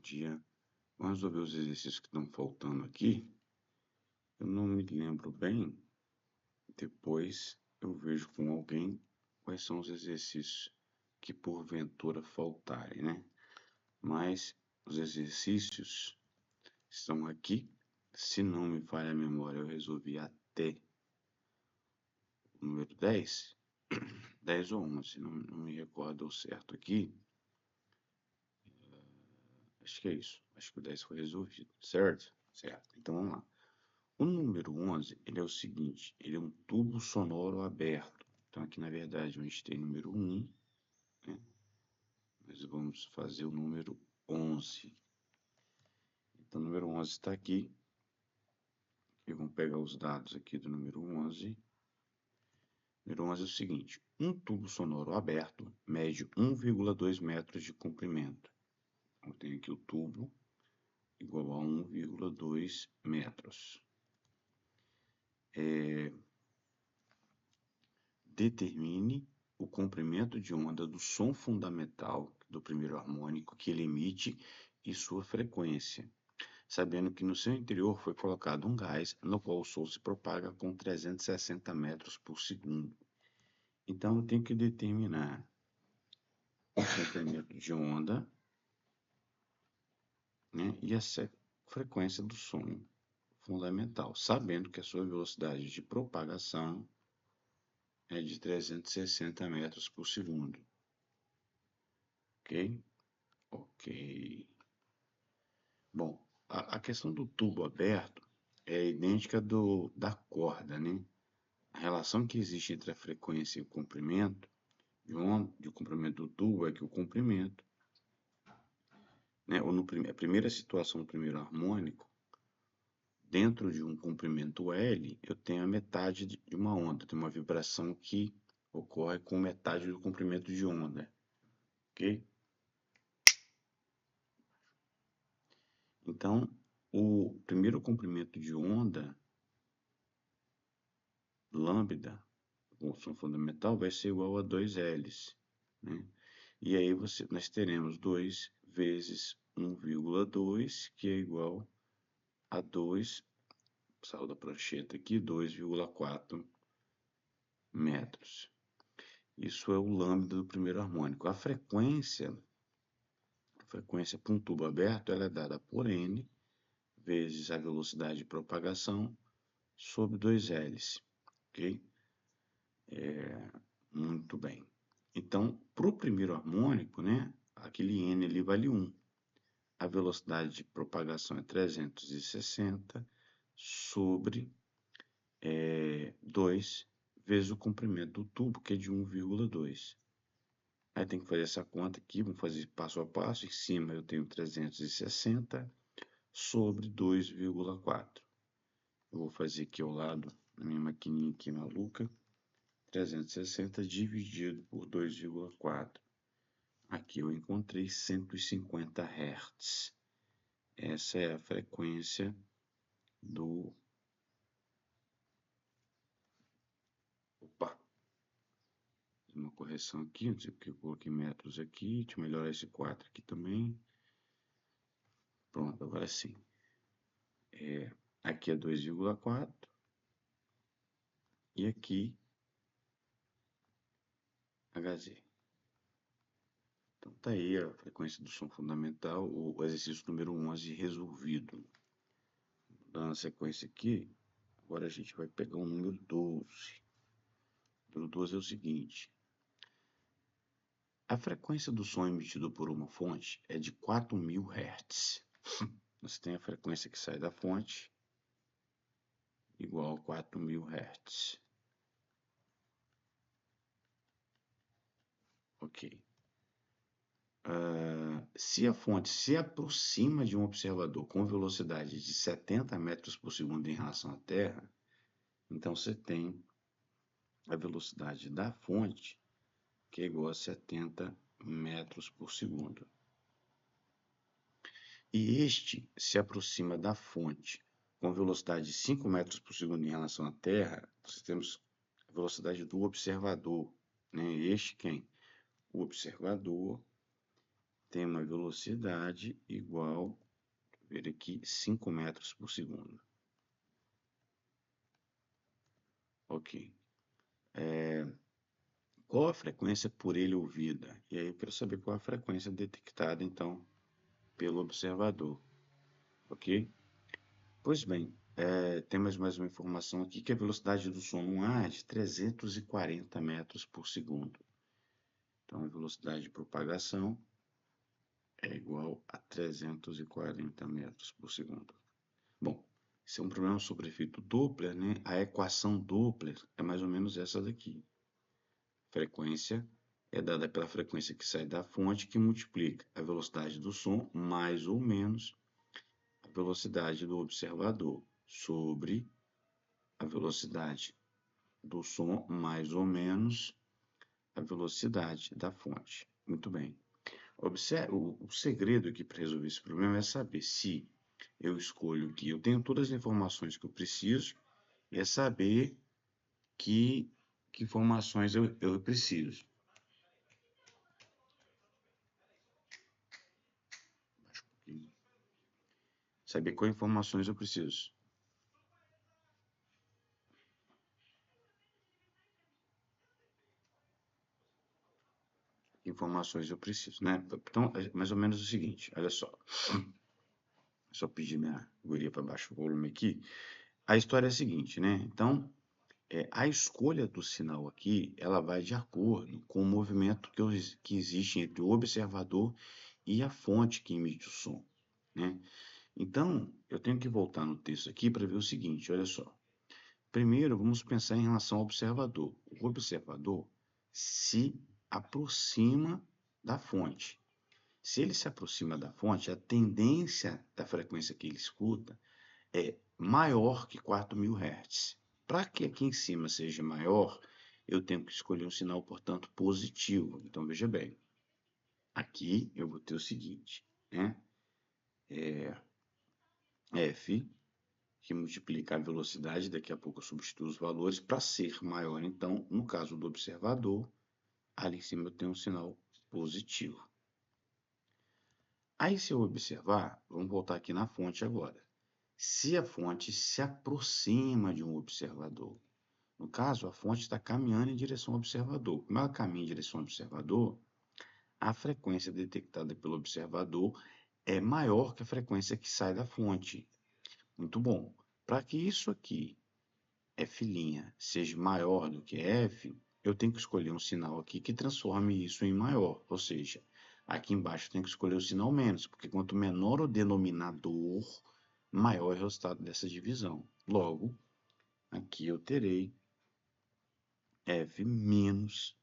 dia. Vamos resolver os exercícios que estão faltando aqui. Eu não me lembro bem. Depois eu vejo com alguém quais são os exercícios que porventura faltarem, né? Mas os exercícios estão aqui. Se não me falha a memória, eu resolvi até o número 10. 10 ou 11, não me recordo ao certo aqui. Acho que é isso. Acho que o 10 foi resolvido, certo? Certo. Então vamos lá. O número 11, ele é o seguinte, ele é um tubo sonoro aberto. Então aqui na verdade a gente tem o número 1, né? Mas vamos fazer o número 11. Então o número 11 está aqui. E vamos pegar os dados aqui do número 11. O número 11 é o seguinte, um tubo sonoro aberto mede 1,2 metros de comprimento. Eu tenho aqui o tubo igual a 1,2 metros. Determine o comprimento de onda do som fundamental do primeiro harmônico que ele emite e sua frequência, sabendo que no seu interior foi colocado um gás no qual o som se propaga com 360 metros por segundo. Então eu tenho que determinar o comprimento de onda, né, e a frequência do som fundamental, sabendo que a sua velocidade de propagação é de 360 metros por segundo. Ok? Ok. Bom, a questão do tubo aberto é idêntica da corda, né? A relação que existe entre a frequência e o comprimento de o comprimento do tubo é que o comprimento, né, ou a primeira situação do primeiro harmônico, dentro de um comprimento L, eu tenho a metade de uma onda, tem uma vibração que ocorre com metade do comprimento de onda, ok? Então, o primeiro comprimento de onda, lambda, com som fundamental, vai ser igual a 2Ls, né? E aí nós teremos 2 vezes 1,2, que é igual a 2, saiu da prancheta aqui, 2,4 metros. Isso é o lambda do primeiro harmônico. A frequência para um tubo aberto, ela é dada por N vezes a velocidade de propagação sobre 2Ls, ok? Muito bem. Então, para o primeiro harmônico, né, aquele N ali vale 1. A velocidade de propagação é 360 sobre 2 vezes o comprimento do tubo, que é de 1,2. Aí tem que fazer essa conta aqui, vamos fazer passo a passo. Em cima eu tenho 360 sobre 2,4. Eu vou fazer aqui ao lado, na minha maquininha aqui maluca, 360 dividido por 2,4. Aqui eu encontrei 150 Hz. Essa é a frequência do... Opa! Uma correção aqui, não sei porque eu coloquei metros aqui. Deixa eu melhorar esse 4 aqui também. Pronto, agora sim. Aqui é 2,4. E aqui, Hz. Então tá aí a frequência do som fundamental, o exercício número 11 resolvido. Dando a sequência aqui, agora a gente vai pegar o número 12. O número 12 é o seguinte. A frequência do som emitido por uma fonte é de 4.000 Hz. Você tem a frequência que sai da fonte, igual a 4.000 Hz. Ok. Se a fonte se aproxima de um observador com velocidade de 70 metros por segundo em relação à Terra, então você tem a velocidade da fonte, que é igual a 70 metros por segundo. E este se aproxima da fonte com velocidade de 5 metros por segundo em relação à Terra, nós temos a velocidade do observador, né? Este quem? O observador tem uma velocidade igual, ver aqui, 5 metros por segundo. Ok. Qual a frequência por ele ouvida? E aí eu quero saber qual a frequência detectada, então, pelo observador. Ok? Pois bem, temos mais uma informação aqui, que a velocidade do som no ar é de 340 metros por segundo. Então, a velocidade de propagação é igual a 340 metros por segundo. Bom, isso é um problema sobre efeito Doppler, né? A equação Doppler é mais ou menos essa daqui. Frequência é dada pela frequência que sai da fonte, que multiplica a velocidade do som mais ou menos a velocidade do observador sobre a velocidade do som mais ou menos a velocidade da fonte. Muito bem. O segredo aqui para resolver esse problema é saber se eu escolho que eu tenho todas as informações que eu preciso, e é saber que informações eu preciso. Saber quais informações eu preciso. Informações eu preciso, né? Então, é mais ou menos o seguinte, olha só. Só pedir minha guria para baixo o volume aqui. A história é a seguinte, né? Então, a escolha do sinal aqui, ela vai de acordo com o movimento que existe entre o observador e a fonte que emite o som, né? Então, eu tenho que voltar no texto aqui para ver o seguinte, olha só. Primeiro, vamos pensar em relação ao observador. O observador se aproxima da fonte. Se ele se aproxima da fonte, a tendência da frequência que ele escuta é maior que 4.000 Hz. Para que aqui em cima seja maior, eu tenho que escolher um sinal, portanto, positivo. Então, veja bem, aqui eu vou ter o seguinte, né? F, que multiplica a velocidade, daqui a pouco eu substituo os valores, para ser maior. Então, no caso do observador, ali em cima eu tenho um sinal positivo. Aí, se eu observar, vamos voltar aqui na fonte agora. Se a fonte se aproxima de um observador, no caso, a fonte está caminhando em direção ao observador. Como ela caminha em direção ao observador, a frequência detectada pelo observador é maior que a frequência que sai da fonte. Muito bom. Para que isso aqui, F', seja maior do que F, eu tenho que escolher um sinal aqui que transforme isso em maior. Ou seja, aqui embaixo eu tenho que escolher o sinal menos, porque quanto menor o denominador, maior é o resultado dessa divisão. Logo, aqui eu terei F menos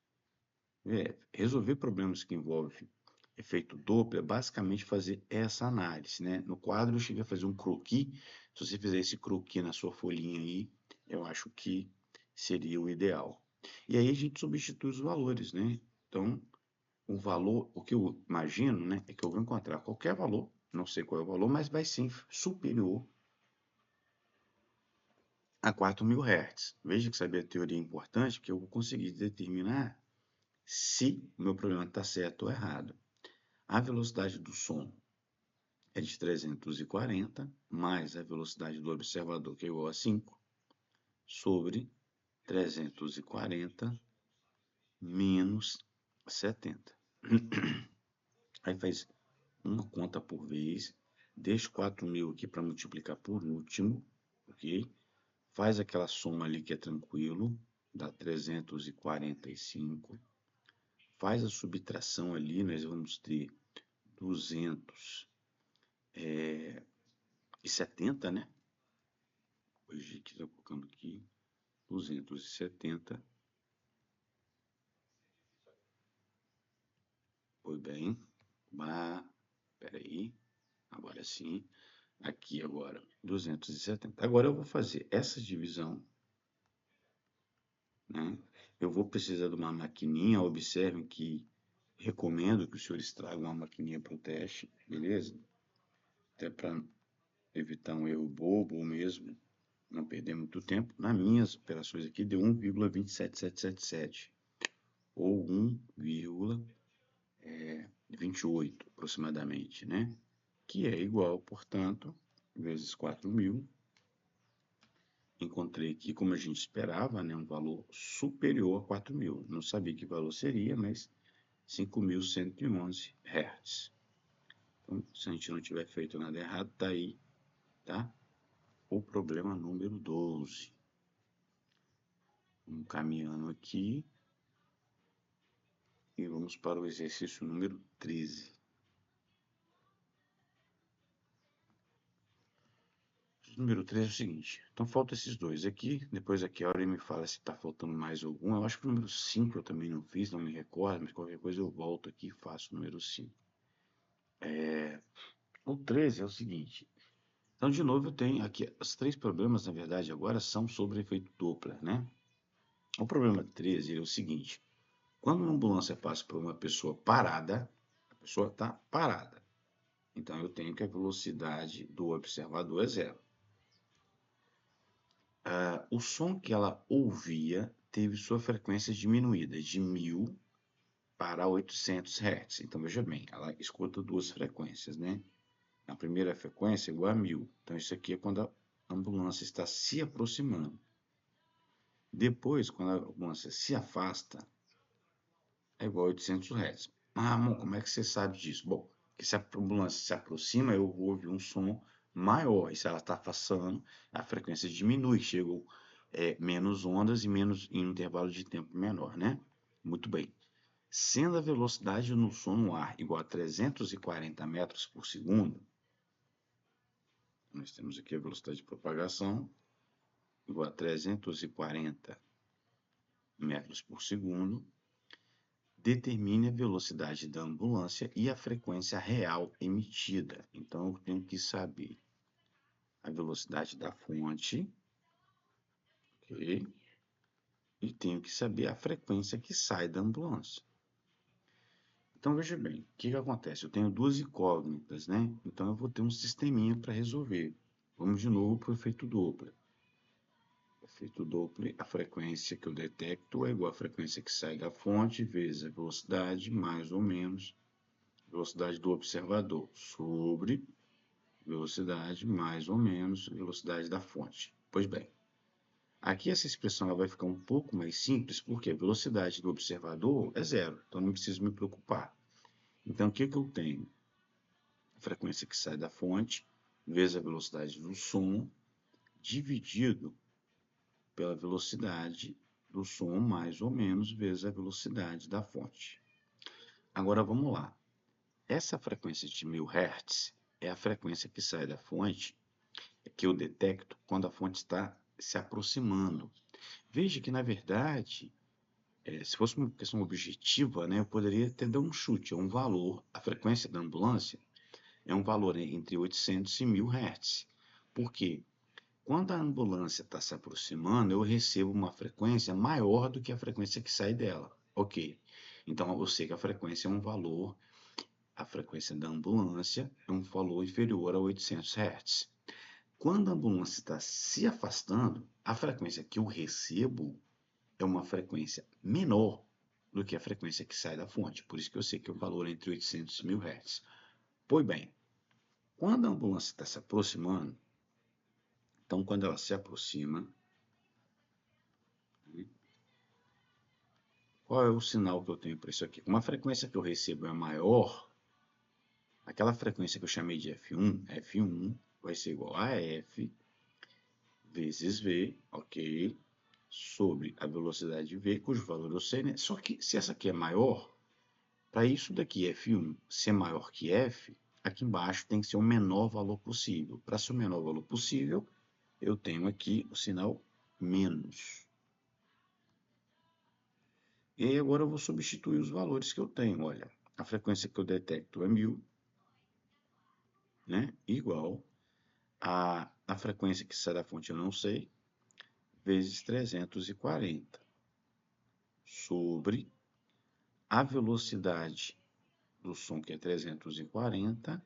F. Resolver problemas que envolvem efeito Doppler é basicamente fazer essa análise, né? No quadro eu cheguei a fazer um croquis. Se você fizer esse croquis na sua folhinha aí, eu acho que seria o ideal. E aí a gente substitui os valores, né? Então, o valor, o que eu imagino, né, é que eu vou encontrar qualquer valor, não sei qual é o valor, mas vai ser superior a 4.000 Hz. Veja que saber a teoria é importante, porque eu vou conseguir determinar se o meu problema está certo ou errado. A velocidade do som é de 340, mais a velocidade do observador, que é igual a 5, sobre 340 menos 70. Aí faz uma conta por vez, deixa 4.000 aqui para multiplicar por último, ok? Faz aquela soma ali que é tranquilo, dá 345. Faz a subtração ali, nós vamos ter 270, né? Hoje que estou colocando aqui, 270. Foi bem. Peraí. Agora sim. Aqui agora, 270. Agora eu vou fazer essa divisão, né? Eu vou precisar de uma maquininha. Observem que recomendo que os senhores tragam uma maquininha para o teste, beleza? Até para evitar um erro bobo ou mesmo não perder muito tempo. Nas minhas operações aqui deu 1,27777 ou 1, 28 aproximadamente, né? Que é igual, portanto, vezes 4.000. Encontrei aqui, como a gente esperava, né, um valor superior a 4.000. Não sabia que valor seria, mas 5.111 Hz. Então, se a gente não tiver feito nada errado, tá aí, tá? O problema número 12. Vamos caminhando aqui e vamos para o exercício número 13. O número 13 é o seguinte, então faltam esses dois aqui, depois aqui a hora me fala se está faltando mais algum. Eu acho que o número 5 eu também não fiz, não me recordo, mas qualquer coisa eu volto aqui e faço o número 5. O 13 é o seguinte, então de novo eu tenho aqui, os três problemas na verdade agora são sobre efeito Doppler, né? O problema 13 é o seguinte, quando uma ambulância passa por uma pessoa parada, a pessoa está parada, então eu tenho que a velocidade do observador é zero. O som que ela ouvia teve sua frequência diminuída de 1.000 para 800 Hz. Então, veja bem, ela escuta duas frequências, né? A primeira frequência é igual a 1.000. Então, isso aqui é quando a ambulância está se aproximando. Depois, quando a ambulância se afasta, é igual a 800 Hz. Ah, amor, como é que você sabe disso? Bom, que se a ambulância se aproxima, eu vou ouvir um som maior. E se ela está passando, a frequência diminui, chega menos ondas e menos em um intervalo de tempo menor, né? Muito bem. Sendo a velocidade no som no ar igual a 340 metros por segundo, nós temos aqui a velocidade de propagação igual a 340 metros por segundo, determine a velocidade da ambulância e a frequência real emitida. Então, eu tenho que saber a velocidade da fonte, ok? E tenho que saber a frequência que sai da ambulância. Então, veja bem, o que acontece? Eu tenho duas incógnitas, né? Então, eu vou ter um sisteminha para resolver. Vamos de novo para o efeito Doppler. Efeito Doppler, a frequência que eu detecto é igual à frequência que sai da fonte vezes a velocidade, mais ou menos, velocidade do observador, sobre velocidade, mais ou menos, velocidade da fonte. Pois bem, aqui essa expressão ela vai ficar um pouco mais simples, porque a velocidade do observador é zero, então não preciso me preocupar. Então, o que eu tenho? A frequência que sai da fonte, vezes a velocidade do som, dividido pela velocidade do som, mais ou menos, vezes a velocidade da fonte. Agora, vamos lá. Essa frequência de 1.000 Hz é a frequência que sai da fonte, que eu detecto quando a fonte está se aproximando. Veja que, na verdade, se fosse uma questão objetiva, né, eu poderia até dar um chute, é um valor, a frequência da ambulância é um valor entre 800 e 1.000 Hz. Por quê? Quando a ambulância está se aproximando, eu recebo uma frequência maior do que a frequência que sai dela. Ok. Então, eu sei que a frequência é um valor, a frequência da ambulância é um valor inferior a 800 Hz. Quando a ambulância está se afastando, a frequência que eu recebo é uma frequência menor do que a frequência que sai da fonte. Por isso que eu sei que o valor é entre 800 e 1.000 Hz. Pois bem, quando a ambulância está se aproximando, então quando ela se aproxima, qual é o sinal que eu tenho para isso aqui? Uma frequência que eu recebo é maior, aquela frequência que eu chamei de F1 vai ser igual a F vezes V, ok? Sobre a velocidade de V, cujo valor eu sei, né? Só que se essa aqui é maior, para isso daqui F1 ser maior que F, aqui embaixo tem que ser o menor valor possível. Para ser o menor valor possível, eu tenho aqui o sinal menos. E aí agora eu vou substituir os valores que eu tenho. Olha, a frequência que eu detecto é 1.000, né? Igual a frequência que sai da fonte eu não sei, vezes 340, sobre a velocidade do som, que é 340,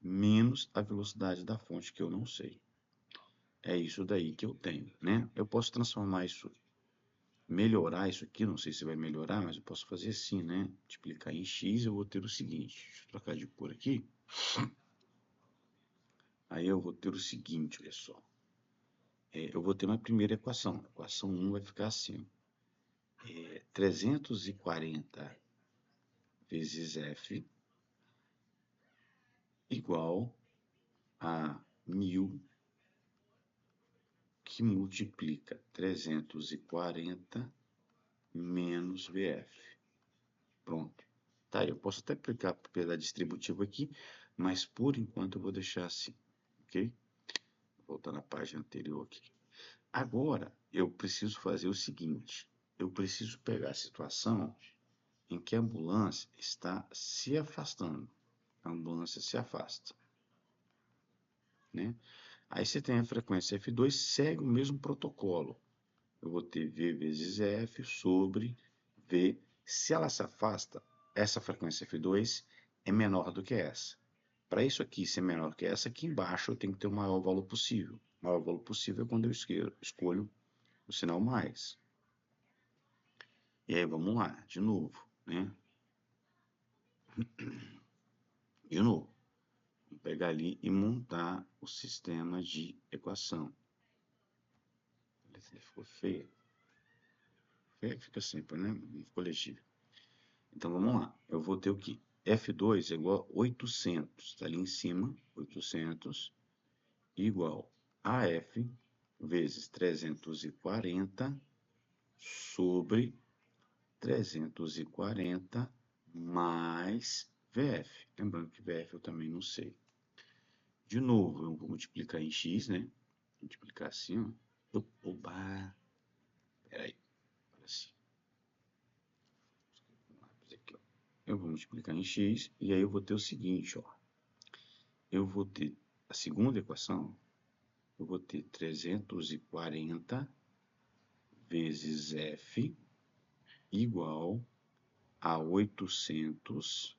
menos a velocidade da fonte, que eu não sei. É isso daí que eu tenho, né? Eu posso transformar isso melhorar isso aqui, não sei se vai melhorar, mas eu posso fazer assim, né? Multiplicar em x, eu vou ter o seguinte, deixa eu trocar de cor aqui. Aí eu vou ter o seguinte, olha só. Eu vou ter uma primeira equação. A equação 1 vai ficar assim. 340 vezes f igual a 1000 que multiplica 340 menos VF. Pronto. Tá, eu posso até aplicar a propriedade distributiva aqui, mas por enquanto eu vou deixar assim, ok? Vou voltar na página anterior aqui. Agora, eu preciso fazer o seguinte. Eu preciso pegar a situação em que a ambulância está se afastando. A ambulância se afasta, né? Aí você tem a frequência F2, segue o mesmo protocolo. Eu vou ter V vezes F sobre V. Se ela se afasta, essa frequência F2 é menor do que essa. Para isso aqui ser menor que essa, aqui embaixo eu tenho que ter o maior valor possível. O maior valor possível é quando eu escolho o sinal mais. E aí vamos lá, de novo, né? De novo. Vou pegar ali e montar o sistema de equação. Ficou feio. Feio fica sempre, né? Não ficou legível. Então vamos lá. Eu vou ter o quê? F2 é igual a 800. Está ali em cima. 800 igual a F vezes 340 sobre 340 mais VF. Lembrando que VF eu também não sei. De novo, eu vou multiplicar em x, né? Multiplicar assim, ó. Oba! Peraí. Olha assim. Aqui, ó. Eu vou multiplicar em x e aí eu vou ter o seguinte, ó. Eu vou ter a segunda equação, eu vou ter 340 vezes f igual a 800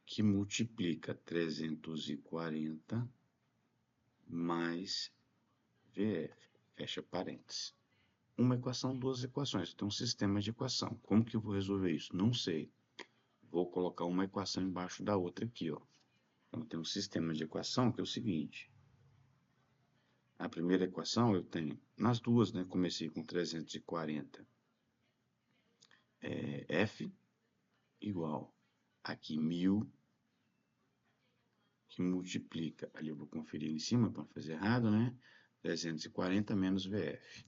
que multiplica 340 mais VF, fecha parênteses. Uma equação, duas equações. Então, um sistema de equação. Como que eu vou resolver isso? Não sei. Vou colocar uma equação embaixo da outra aqui, ó. Então, tem um sistema de equação que é o seguinte. A primeira equação eu tenho, nas duas, né? Comecei com 340. F igual aqui 1000 que multiplica, ali eu vou conferir em cima para não fazer errado, né? 340 menos VF.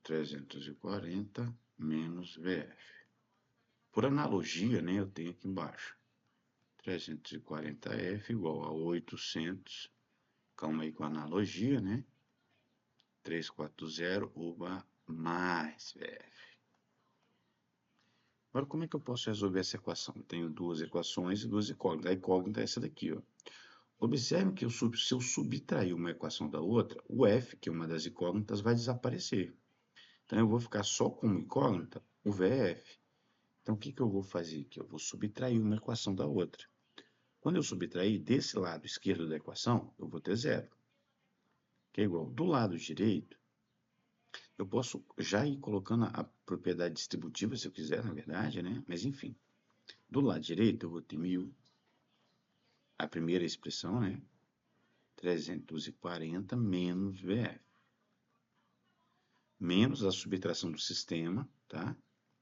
340 menos VF. Por analogia, né, eu tenho aqui embaixo 340F igual a 800, calma aí com a analogia, né? 340 oba, mais VF. Agora, como é que eu posso resolver essa equação? Tenho duas equações e duas incógnitas. A incógnita é essa daqui, ó. Observe que se eu subtrair uma equação da outra, o f, que é uma das incógnitas, vai desaparecer. Então, eu vou ficar só com uma incógnita, o VF. Então, o que eu vou fazer aqui? Eu vou subtrair uma equação da outra. Quando eu subtrair, desse lado esquerdo da equação, eu vou ter zero. Que é igual. Do lado direito, eu posso já ir colocando a propriedade distributiva, se eu quiser, na verdade, né? Mas, enfim. Do lado direito, eu vou ter 1000. A primeira expressão, né? 340 menos VF. Menos a subtração do sistema, tá?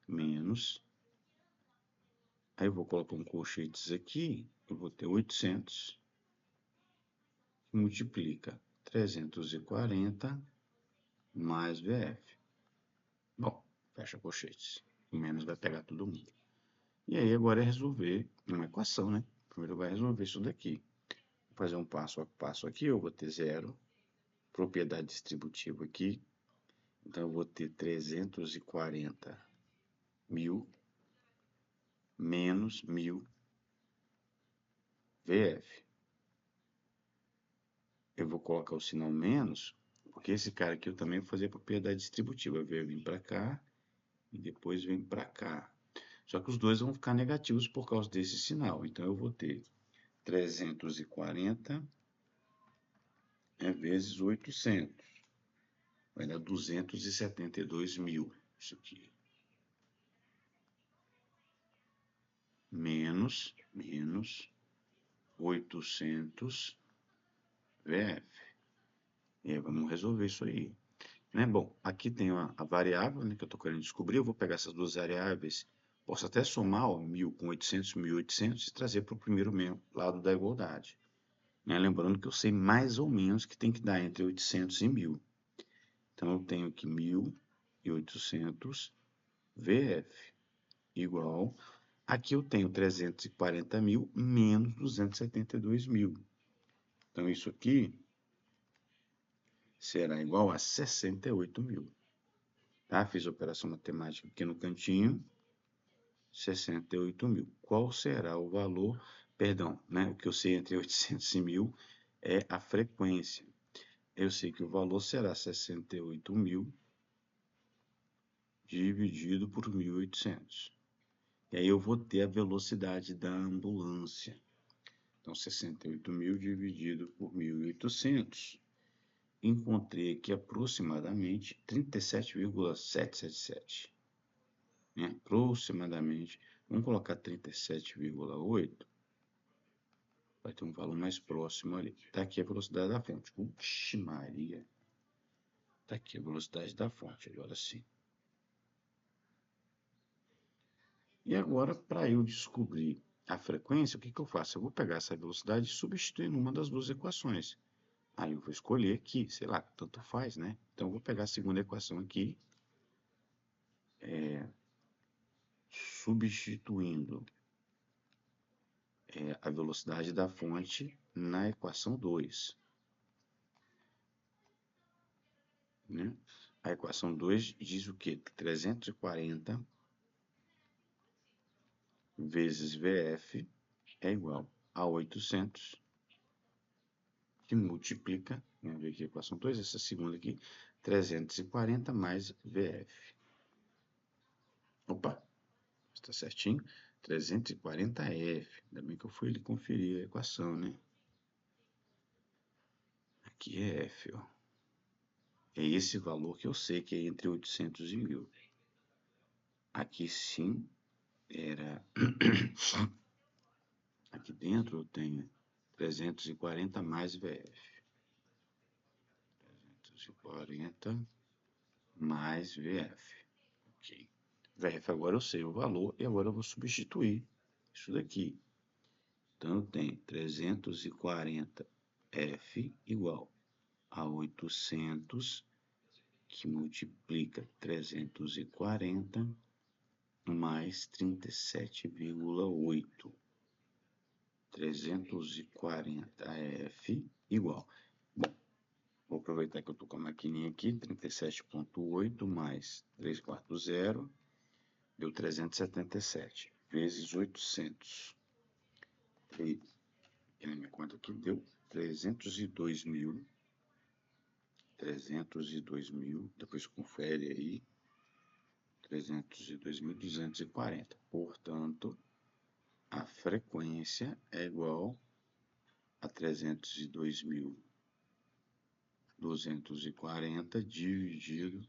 Menos. Aí eu vou colocar um colchetes aqui, eu vou ter 800, que multiplica 340 mais VF. Bom, fecha colchetes. O menos vai pegar todo mundo. E aí agora é resolver uma equação, né? Primeiro vai resolver isso daqui. Vou fazer um passo a passo aqui, eu vou ter zero. Propriedade distributiva aqui. Então, eu vou ter 340 mil menos 1000 VF. Eu vou colocar o sinal menos, porque esse cara aqui eu também vou fazer propriedade distributiva. Vai vir para cá e depois vem para cá. Só que os dois vão ficar negativos por causa desse sinal. Então, eu vou ter 340 vezes 800. Vai dar 272 mil. Isso aqui. Menos 800 VF. E aí vamos resolver isso aí. Né? Bom, aqui tem a variável, né, que eu estou querendo descobrir. Eu vou pegar essas duas variáveis. Posso até somar 1.000 com 800, 1.800 e trazer para o primeiro lado da igualdade. Né? Lembrando que eu sei mais ou menos que tem que dar entre 800 e 1.000. Então, eu tenho aqui 1.800 VF igual. Aqui eu tenho 340 mil menos 272 mil. Então, isso aqui será igual a 68 mil. Tá? Fiz a operação matemática aqui no cantinho. 68 mil. Qual será o valor? Perdão, né? O que eu sei entre 800 e 1.000 é a frequência. Eu sei que o valor será 68 mil dividido por 1.800. E aí eu vou ter a velocidade da ambulância. Então, 68 mil dividido por 1.800. Encontrei aqui aproximadamente 37,777. Né? Aproximadamente. Vamos colocar 37,8. Vai ter um valor mais próximo ali. Está aqui a velocidade da fonte. Uxi, Maria. Está aqui a velocidade da fonte. Agora sim. E agora, para eu descobrir a frequência, o que eu faço? Eu vou pegar essa velocidade e substituir numa das duas equações. Aí eu vou escolher aqui, sei lá, tanto faz, né? Então, eu vou pegar a segunda equação aqui, substituindo a velocidade da fonte na equação 2. Né? A equação 2 diz o quê? 340 vezes VF é igual a 800, que multiplica, vamos ver aqui a equação 2, essa segunda aqui, 340 mais VF. Opa, está certinho? 340F. Ainda bem que eu fui ali conferir a equação, né? Aqui é F, ó. É esse valor que eu sei que é entre 800 e 1.000. Aqui sim era... Aqui dentro eu tenho 340 mais VF. 340 mais VF. Ok. VF agora eu sei o valor e agora eu vou substituir isso daqui. Então eu tenho 340F igual a 800, que multiplica 340 mais 37,8. 340F igual. Bom, vou aproveitar que eu estou com a maquininha aqui. 37,8 mais 340 deu 377 vezes 800. E na minha conta aqui deu 302 mil. 302 mil, depois confere aí. 302.240. Portanto, a frequência é igual a 302.240 dividido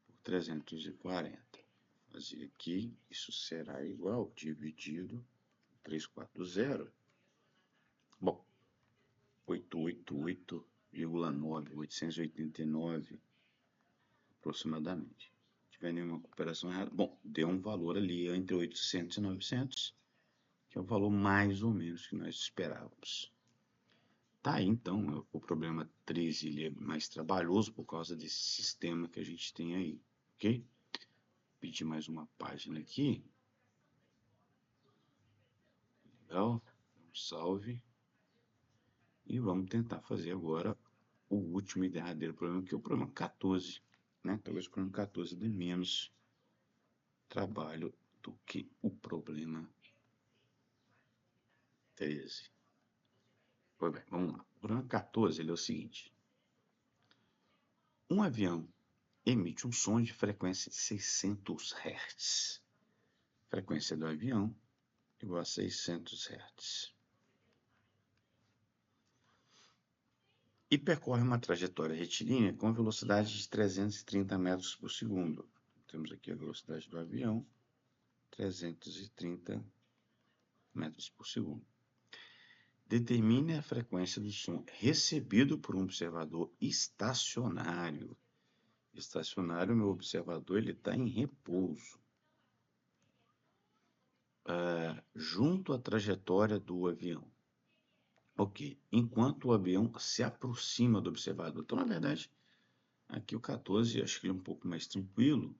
por 340. Vou fazer aqui, isso será igual dividido por 340. Bom, 888,9, 889 aproximadamente. Se tiver nenhuma operação errada, bom, deu um valor ali entre 800 e 900, que é o valor mais ou menos que nós esperávamos. Tá aí, então, o problema 13 ele é mais trabalhoso por causa desse sistema que a gente tem aí, ok? Pedir mais uma página aqui. Legal, um salve. E vamos tentar fazer agora o último e derradeiro problema, que é o problema 14. Né? Talvez o problema 14 dê menos trabalho do que o problema 13. Pois bem, vamos lá. O problema 14 ele é o seguinte. Um avião emite um som de frequência de 600 Hz. Frequência do avião igual a 600 Hz. e percorre uma trajetória retilínea com velocidade de 330 metros por segundo. Temos aqui a velocidade do avião, 330 metros por segundo. Determine a frequência do som recebido por um observador estacionário. Estacionário, meu observador, ele está em repouso. Junto à trajetória do avião. Ok. Enquanto o avião se aproxima do observador. Então, na verdade, aqui o 14, acho que ele é um pouco mais tranquilo.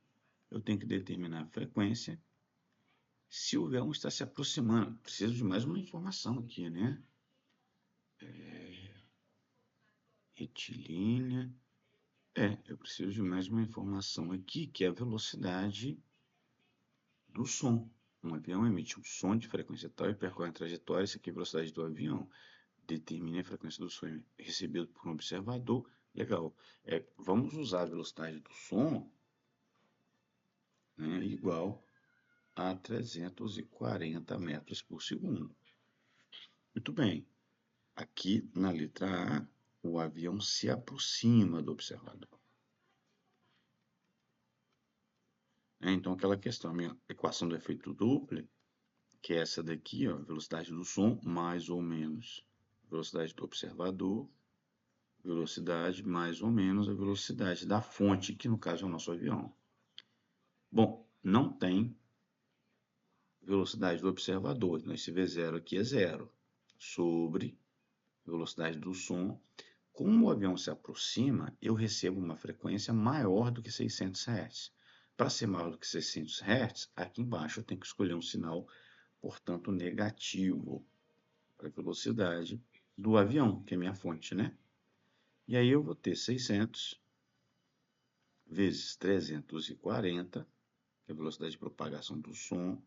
Eu tenho que determinar a frequência. Se o avião está se aproximando, preciso de mais uma informação aqui, né? Retilínea. Eu preciso de mais uma informação aqui, que é a velocidade do som. Um avião emite um som de frequência tal e percorre a trajetória. Isso aqui é a velocidade do avião. Determine a frequência do som recebido por um observador. Legal. Vamos usar a velocidade do som, né, igual a 340 metros por segundo. Muito bem. Aqui na letra A, o avião se aproxima do observador. Então, aquela questão, a minha equação do efeito Doppler, que é essa daqui, ó, velocidade do som mais ou menos velocidade do observador, velocidade mais ou menos a velocidade da fonte, que no caso é o nosso avião. Bom, não tem velocidade do observador, então esse V0 aqui é zero, sobre velocidade do som. Como o avião se aproxima, eu recebo uma frequência maior do que 600 Hz. Para ser maior do que 600 Hz, aqui embaixo eu tenho que escolher um sinal, portanto, negativo para a velocidade do avião, que é minha fonte, né? E aí eu vou ter 600 vezes 340, que é a velocidade de propagação do som,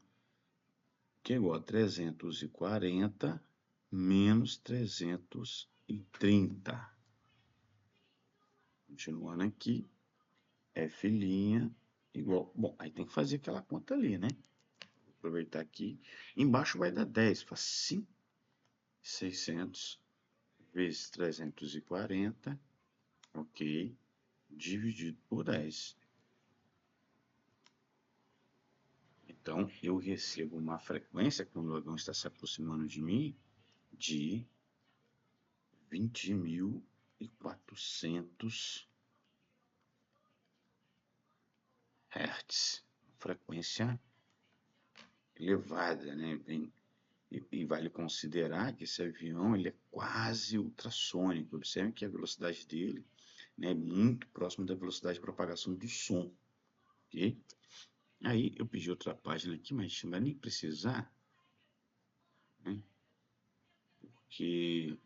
que é igual a 340 menos 330. Continuando aqui, F' igual... Bom, aí tem que fazer aquela conta ali, né? Vou aproveitar aqui. Embaixo vai dar 10, faz 5. 600 vezes 340, ok, dividido por 10. Então, eu recebo uma frequência, quando o avião está se aproximando de mim, de 20.400 Hz. Frequência elevada, né? E vale considerar que esse avião ele é quase ultrassônico. Observe que a velocidade dele, né, é muito próxima da velocidade de propagação do som. Ok? Aí eu pedi outra página aqui, mas a gente não vai nem precisar, né? Porque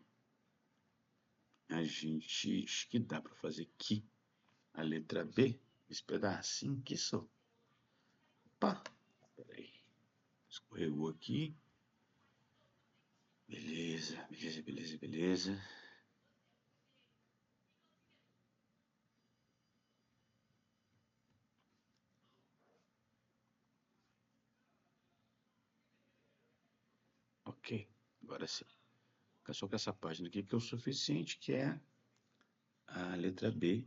a gente acho que dá para fazer aqui a letra B, esse pedacinho que só. Opa, peraí, escorregou aqui. Beleza, beleza, beleza, beleza. Ok, agora sim. Só que essa página aqui que é o suficiente, que é a letra B,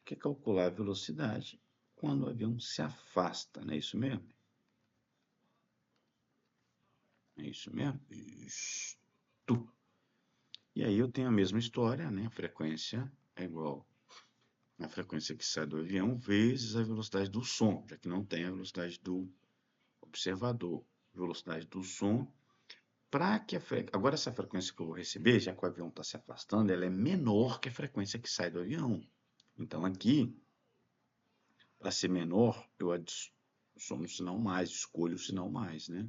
que é calcular a velocidade quando o avião se afasta, não é isso mesmo? É isso mesmo? Isto. E aí eu tenho a mesma história, né? A frequência é igual a frequência que sai do avião vezes a velocidade do som, já que não tem a velocidade do observador. Velocidade do som. Para que agora essa frequência que eu vou receber, já que o avião está se afastando, ela é menor que a frequência que sai do avião. Então aqui, para ser menor, eu adiciono um sinal mais, escolho o sinal mais, né?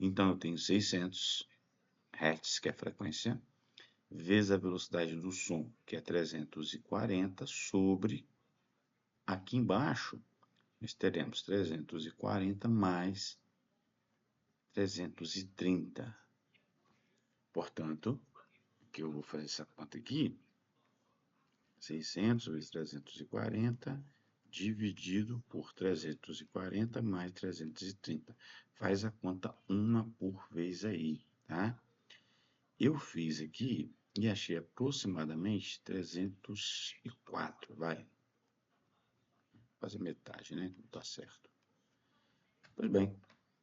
Então eu tenho 600 Hz, que é a frequência, vezes a velocidade do som, que é 340, sobre, aqui embaixo, nós teremos 340 mais 330. Portanto, que eu vou fazer essa conta aqui, 600 vezes 340, dividido por 340 mais 330. Faz a conta uma por vez aí, tá? Eu fiz aqui E achei aproximadamente 304, vai. Quase metade, né? Não tá certo. Pois bem,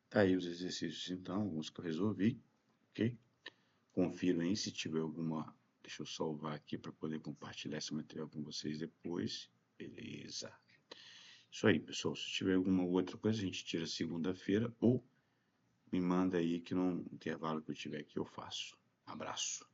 tá aí os exercícios então, alguns que eu resolvi, ok? Confiro aí se tiver alguma. Deixa eu salvar aqui para poder compartilhar esse material com vocês depois. Beleza. Isso aí, pessoal. Se tiver alguma outra coisa, a gente tira segunda-feira ou me manda aí que no intervalo que eu tiver aqui eu faço. Abraço.